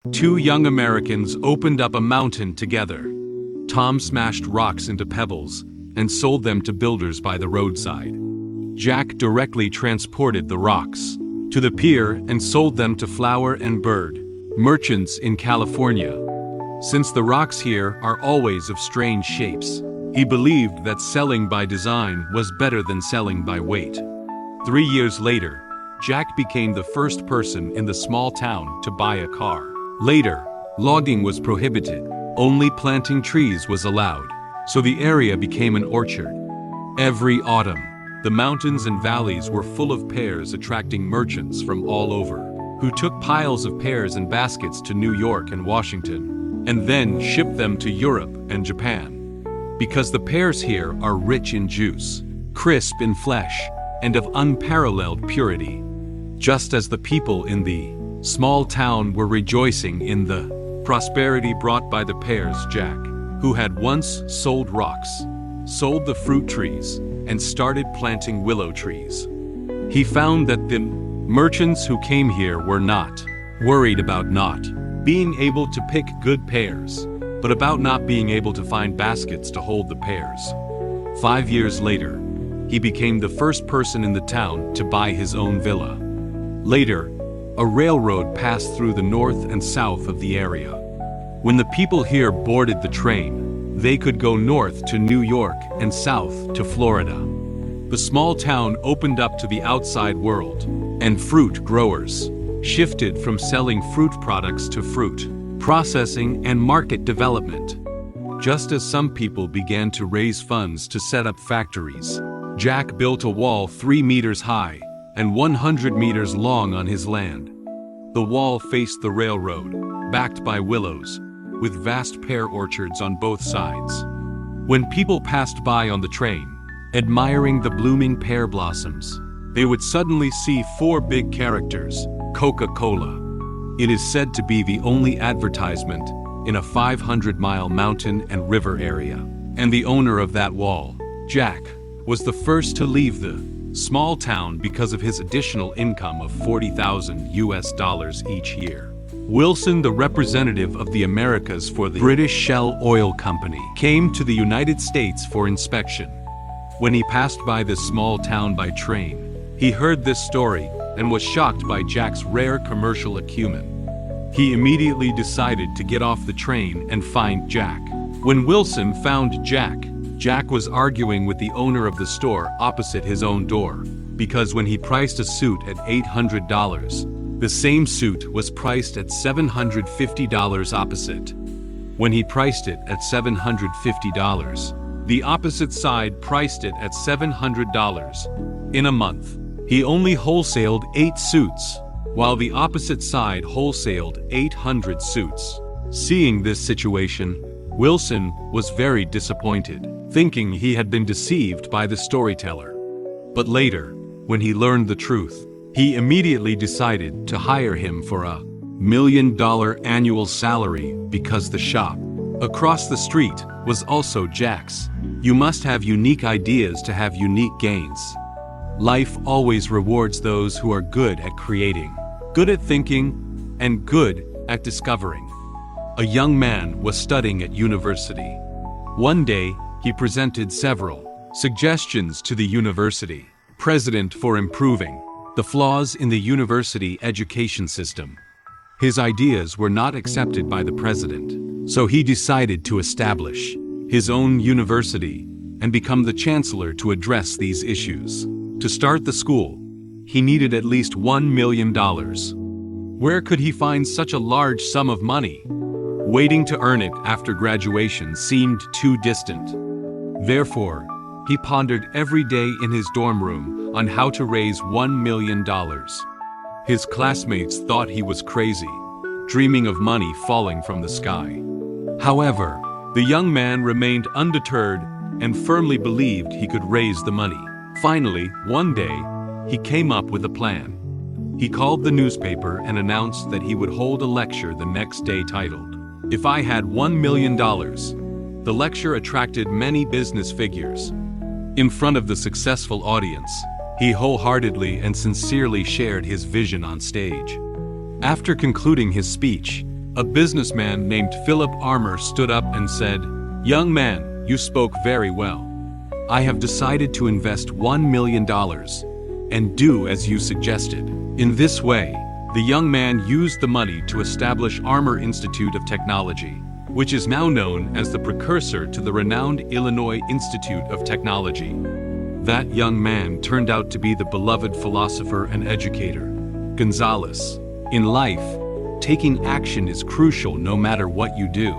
Two young Americans opened up a mountain together. Tom smashed rocks into pebbles and sold them to builders by the roadside. Jack directly transported the rocks to the pier and sold them to Flower and Bird merchants in California. Since the rocks here are always of strange shapes, he believed that selling by design was better than selling by weight. 3 years later, Jack became the first person in the small town to buy a car. Later, logging was prohibited. Only planting trees was allowed, so the area became an orchard. Every autumn, the mountains and valleys were full of pears, attracting merchants from all over, who took piles of pears in baskets to New York and Washington, and then shipped them to Europe and Japan. Because the pears here are rich in juice, crisp in flesh, and of unparalleled purity. Just as the people in the small town were rejoicing in the prosperity brought by the pears, Jack, who had once sold rocks, sold the fruit trees, and started planting willow trees. He found that the merchants who came here were not worried about not being able to pick good pears, but about not being able to find baskets to hold the pears. 5 years later, he became the first person in the town to buy his own villa. Later, a railroad passed through the north and south of the area. When the people here boarded the train, they could go north to New York and south to Florida. The small town opened up to the outside world, and fruit growers shifted from selling fruit products to fruit processing and market development. Just as some people began to raise funds to set up factories, Jack built a wall 3 meters high and 100 meters long on his land. The wall faced the railroad, backed by willows, with vast pear orchards on both sides. When people passed by on the train, admiring the blooming pear blossoms, they would suddenly see 4 big characters, Coca-Cola. It is said to be the only advertisement in a 500-mile mountain and river area. And the owner of that wall, Jack, was the first to leave the small town because of his additional income of $40,000 each year. Wilson, the representative of the Americas for the British Shell Oil Company, came to the United States for inspection. When he passed by this small town by train, he heard this story and was shocked by Jack's rare commercial acumen. He immediately decided to get off the train and find Jack. When Wilson found Jack, Jack was arguing with the owner of the store opposite his own door, because when he priced a suit at $800, the same suit was priced at $750 opposite. When he priced it at $750, the opposite side priced it at $700. In a month, he only wholesaled 8 suits, while the opposite side wholesaled 800 suits. Seeing this situation, Wilson was very disappointed, thinking he had been deceived by the storyteller. But later, when he learned the truth, he immediately decided to hire him for a $1 million annual salary because the shop across the street was also Jack's. You must have unique ideas to have unique gains. Life always rewards those who are good at creating, good at thinking, and good at discovering. A young man was studying at university. One day, he presented several suggestions to the university president for improving the flaws in the university education system. His ideas were not accepted by the president, so he decided to establish his own university and become the chancellor to address these issues. To start the school, he needed at least $1 million. Where could he find such a large sum of money? Waiting to earn it after graduation seemed too distant. Therefore, he pondered every day in his dorm room on how to raise $1 million. His classmates thought he was crazy, dreaming of money falling from the sky. However, the young man remained undeterred and firmly believed he could raise the money. Finally, one day, he came up with a plan. He called the newspaper and announced that he would hold a lecture the next day titled, "If I Had $1 Million." The lecture attracted many business figures. In front of the successful audience, he wholeheartedly and sincerely shared his vision on stage. After concluding his speech, A businessman named Philip Armour stood up and said, "Young man, you spoke very well. I have decided to invest $1 million and do as you suggested." In this way, the young man used the money to establish Armour Institute of Technology, which is now known as the precursor to the renowned Illinois Institute of Technology. That young man turned out to be the beloved philosopher and educator, Gonzalez. In life, taking action is crucial no matter what you do.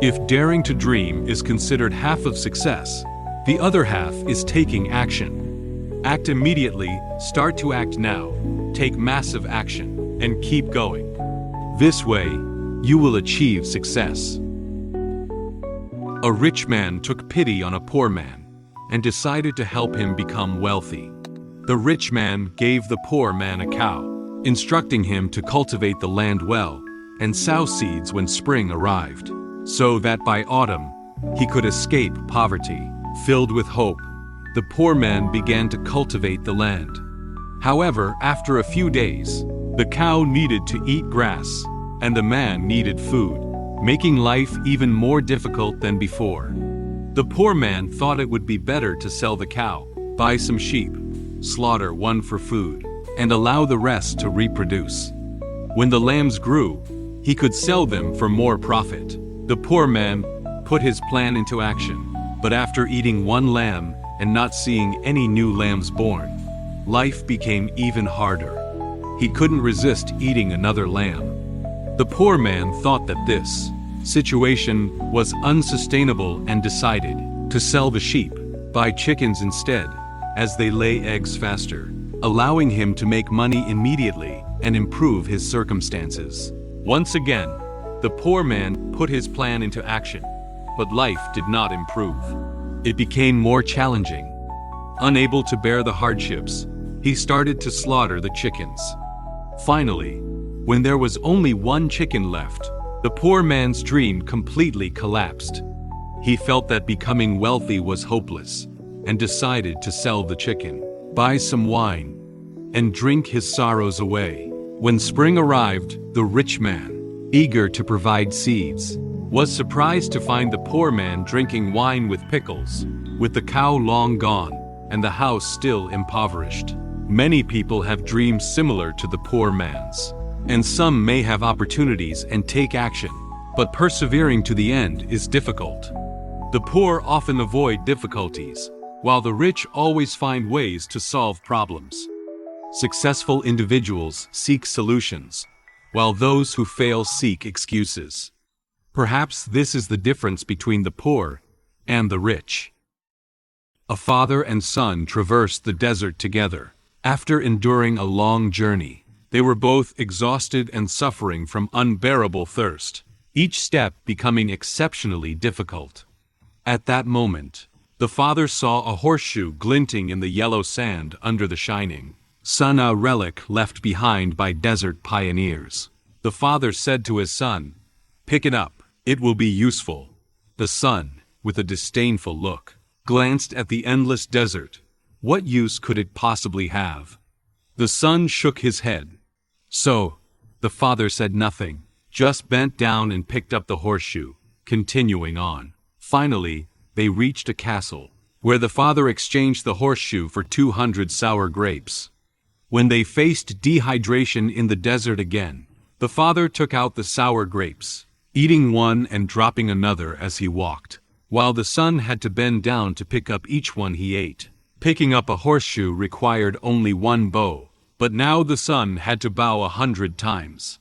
If daring to dream is considered half of success, the other half is taking action. Act immediately, start to act now, take massive action, and keep going. This way, you will achieve success. A rich man took pity on a poor man and decided to help him become wealthy. The rich man gave the poor man a cow, instructing him to cultivate the land well and sow seeds when spring arrived, so that by autumn he could escape poverty. Filled with hope, the poor man began to cultivate the land. However, after a few days, the cow needed to eat grass, and the man needed food, making life even more difficult than before. The poor man thought it would be better to sell the cow, buy some sheep, slaughter one for food, and allow the rest to reproduce. When the lambs grew, he could sell them for more profit. The poor man put his plan into action, but after eating one lamb and not seeing any new lambs born, life became even harder. He couldn't resist eating another lamb. The poor man thought that this situation was unsustainable and decided to sell the sheep, buy chickens instead, as they lay eggs faster, allowing him to make money immediately and improve his circumstances. Once again, the poor man put his plan into action, but life did not improve. It became more challenging. Unable to bear the hardships, he started to slaughter the chickens. Finally, when there was only one chicken left, the poor man's dream completely collapsed. He felt that becoming wealthy was hopeless and decided to sell the chicken, buy some wine, and drink his sorrows away. When spring arrived, the rich man, eager to provide seeds, was surprised to find the poor man drinking wine with pickles, with the cow long gone and the house still impoverished. Many people have dreams similar to the poor man's, and some may have opportunities and take action, but persevering to the end is difficult. The poor often avoid difficulties, while the rich always find ways to solve problems. Successful individuals seek solutions, while those who fail seek excuses. Perhaps this is the difference between the poor and the rich. A father and son traversed the desert together. After enduring a long journey, they were both exhausted and suffering from unbearable thirst, each step becoming exceptionally difficult. At that moment, the father saw a horseshoe glinting in the yellow sand under the shining sun, a relic left behind by desert pioneers. The father said to his son, "Pick it up, it will be useful." The son, with a disdainful look, glanced at the endless desert. What use could it possibly have? The son shook his head. So, the father said nothing, just bent down and picked up the horseshoe, continuing on. Finally, they reached a castle, where the father exchanged the horseshoe for 200 sour grapes. When they faced dehydration in the desert again, the father took out the sour grapes, eating one and dropping another as he walked, while the son had to bend down to pick up each one he ate. Picking up a horseshoe required only one bow, but now the son had to bow 100 times.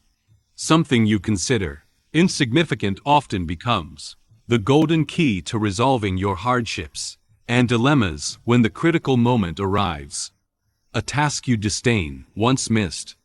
Something you consider insignificant often becomes the golden key to resolving your hardships and dilemmas when the critical moment arrives. A task you disdain, once missed,